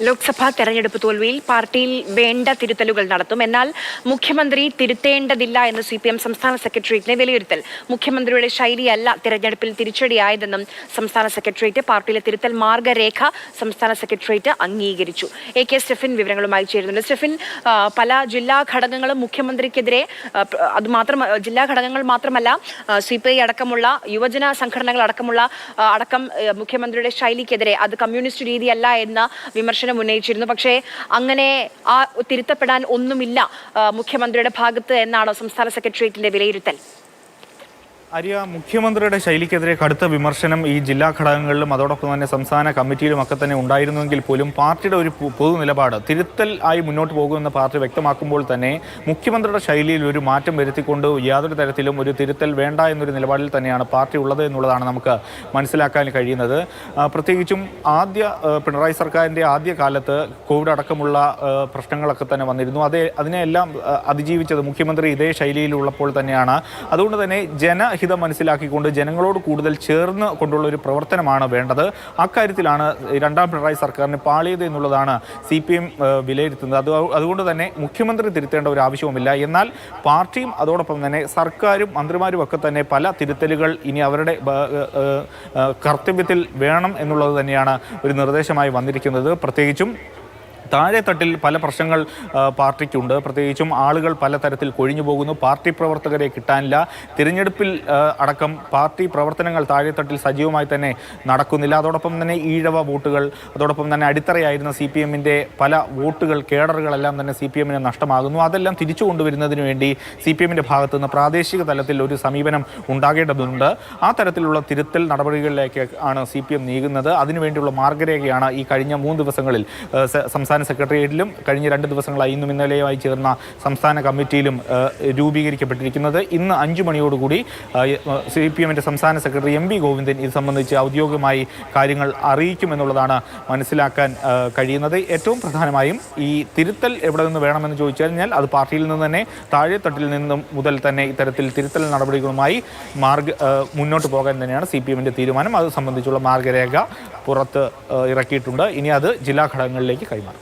ലോക്സഭാ തെരഞ്ഞെടുപ്പ് തോൽവിയിൽ പാർട്ടിയിൽ വേണ്ട തിരുത്തലുകൾ നടത്തും. എന്നാൽ മുഖ്യമന്ത്രി തിരുത്തേണ്ടതില്ല എന്ന് CPM സംസ്ഥാന സെക്രട്ടേറിയറ്റിനെ വിലയിരുത്തൽ. മുഖ്യമന്ത്രിയുടെ ശൈലിയല്ല തെരഞ്ഞെടുപ്പിൽ തിരിച്ചടിയായതെന്നും സംസ്ഥാന സെക്രട്ടേറിയറ്റ് പാർട്ടിയിലെ തിരുത്തൽ മാർഗരേഖ സംസ്ഥാന സെക്രട്ടേറിയറ്റ് അംഗീകരിച്ചു. AK സ്റ്റെഫിൻ വിവരങ്ങളുമായി ചേരുന്നുണ്ട്. സ്റ്റെഫിൻ, പല ജില്ലാ ഘടകങ്ങളും മുഖ്യമന്ത്രിക്കെതിരെ, ജില്ലാ ഘടകങ്ങൾ മാത്രമല്ല CPI അടക്കമുള്ള യുവജന സംഘടനകൾ അടക്കം മുഖ്യമന്ത്രിയുടെ ശൈലിക്കെതിരെ അത് കമ്മ്യൂണിസ്റ്റ് രീതിയല്ല എന്ന വിമർശനം ഉന്നയിച്ചിരുന്നു. പക്ഷേ അങ്ങനെ തിരുത്തപ്പെടാൻ ഒന്നുമില്ല മുഖ്യമന്ത്രിയുടെ ഭാഗത്ത് എന്നാണോ സംസ്ഥാന സെക്രട്ടേറിയറ്റിന്റെ വിലയിരുത്തൽ? ആര്യ, മുഖ്യമന്ത്രിയുടെ ശൈലിക്കെതിരെ കടുത്ത വിമർശനം ഈ ജില്ലാ ഘടകങ്ങളിലും അതോടൊപ്പം തന്നെ സംസ്ഥാന കമ്മിറ്റിയിലും ഒക്കെ തന്നെ ഉണ്ടായിരുന്നുവെങ്കിൽ പോലും പാർട്ടിയുടെ ഒരു പൊതു നിലപാട് തിരുത്തൽ ആയി മുന്നോട്ട് പോകുമെന്ന് പാർട്ടി വ്യക്തമാക്കുമ്പോൾ തന്നെ മുഖ്യമന്ത്രിയുടെ ശൈലിയിൽ ഒരു മാറ്റം വരുത്തിക്കൊണ്ട് യാതൊരു തരത്തിലും ഒരു തിരുത്തൽ വേണ്ട എന്നൊരു നിലപാടിൽ തന്നെയാണ് പാർട്ടി ഉള്ളത് എന്നുള്ളതാണ് നമുക്ക് മനസ്സിലാക്കാൻ കഴിയുന്നത്. പ്രത്യേകിച്ചും പിണറായി സർക്കാരിൻ്റെ ആദ്യ കാലത്ത് കോവിഡ് അടക്കമുള്ള പ്രശ്നങ്ങളൊക്കെ തന്നെ വന്നിരുന്നു. അതിനെല്ലാം അതിജീവിച്ചത് മുഖ്യമന്ത്രി ഇതേ ശൈലിയിലുള്ളപ്പോൾ തന്നെയാണ്. അതുകൊണ്ട് തന്നെ ജനഹിതം മനസ്സിലാക്കിക്കൊണ്ട് ജനങ്ങളോട് കൂടുതൽ ചേർന്ന് കൊണ്ടുള്ള ഒരു പ്രവർത്തനമാണ് വേണ്ടത്. അക്കാര്യത്തിലാണ് രണ്ടാം പിണറായി സർക്കാരിന് പാളിയത് എന്നുള്ളതാണ് CPM വിലയിരുത്തുന്നത്. അതുകൊണ്ട് തന്നെ മുഖ്യമന്ത്രി തിരുത്തേണ്ട ഒരു ആവശ്യവുമില്ല. എന്നാൽ പാർട്ടിയും അതോടൊപ്പം തന്നെ സർക്കാരും മന്ത്രിമാരും ഒക്കെ തന്നെ പല തിരുത്തലുകൾ ഇനി അവരുടെ കർത്തവ്യത്തിൽ വേണം എന്നുള്ളത് തന്നെയാണ് ഒരു നിർദ്ദേശമായി വന്നിരിക്കുന്നത്. പ്രത്യേകിച്ചും താഴെത്തട്ടിൽ പല പ്രശ്നങ്ങൾ പാർട്ടിക്കുണ്ട്. പ്രത്യേകിച്ചും ആളുകൾ പലതരത്തിൽ കൊഴിഞ്ഞു പോകുന്നു. പാർട്ടി പ്രവർത്തകരെ കിട്ടാനില്ല. തിരഞ്ഞെടുപ്പിൽ അടക്കം പാർട്ടി പ്രവർത്തനങ്ങൾ താഴെത്തട്ടിൽ സജീവമായി തന്നെ നടക്കുന്നില്ല. അതോടൊപ്പം തന്നെ ഈഴവ വോട്ടുകൾ, അതോടൊപ്പം തന്നെ അടിത്തറയായിരുന്ന CPMൻ്റെ പല വോട്ടുകൾ, കേഡറുകളെല്ലാം തന്നെ CPMന് നഷ്ടമാകുന്നു. അതെല്ലാം തിരിച്ചു കൊണ്ടുവരുന്നതിന് വേണ്ടി CPMൻ്റെ ഭാഗത്തു നിന്ന് പ്രാദേശിക തലത്തിൽ ഒരു സമീപനം ഉണ്ടാകേണ്ടതുണ്ട്. ആ തരത്തിലുള്ള തിരുത്തൽ നടപടികളിലേക്ക് ആണ് CPM നീങ്ങുന്നത്. അതിനുവേണ്ടിയുള്ള മാർഗരേഖയാണ് ഈ കഴിഞ്ഞ 3 ദിവസങ്ങളിൽ സംസ്ഥാന സെക്രട്ടേറിയറ്റിലും കഴിഞ്ഞ 2 ദിവസങ്ങളായി ഇന്നും ഇന്നലെയുമായി ചേർന്ന സംസ്ഥാന കമ്മിറ്റിയിലും രൂപീകരിക്കപ്പെട്ടിരിക്കുന്നത്. ഇന്ന് 5 മണിയോടുകൂടി CPMൻ്റെ സംസ്ഥാന സെക്രട്ടറി MV ഗോവിന്ദൻ ഇത് സംബന്ധിച്ച് ഔദ്യോഗികമായി കാര്യങ്ങൾ അറിയിക്കുമെന്നുള്ളതാണ് മനസ്സിലാക്കാൻ കഴിയുന്നത്. ഏറ്റവും പ്രധാനമായും ഈ തിരുത്തൽ എവിടെ നിന്ന് വേണമെന്ന് ചോദിച്ചു കഴിഞ്ഞാൽ അത് പാർട്ടിയിൽ നിന്ന് തന്നെ താഴെത്തട്ടിൽ നിന്നും മുതൽ തന്നെ ഇത്തരത്തിൽ തിരുത്തൽ നടപടികളുമായി മുന്നോട്ട് പോകാൻ തന്നെയാണ് CPMൻ്റെ തീരുമാനം. അത് സംബന്ധിച്ചുള്ള മാർഗരേഖ പുറത്ത് ഇറക്കിയിട്ടുണ്ട്. ഇനി അത് ജില്ലാ ഘടകങ്ങളിലേക്ക് കൈമാറും.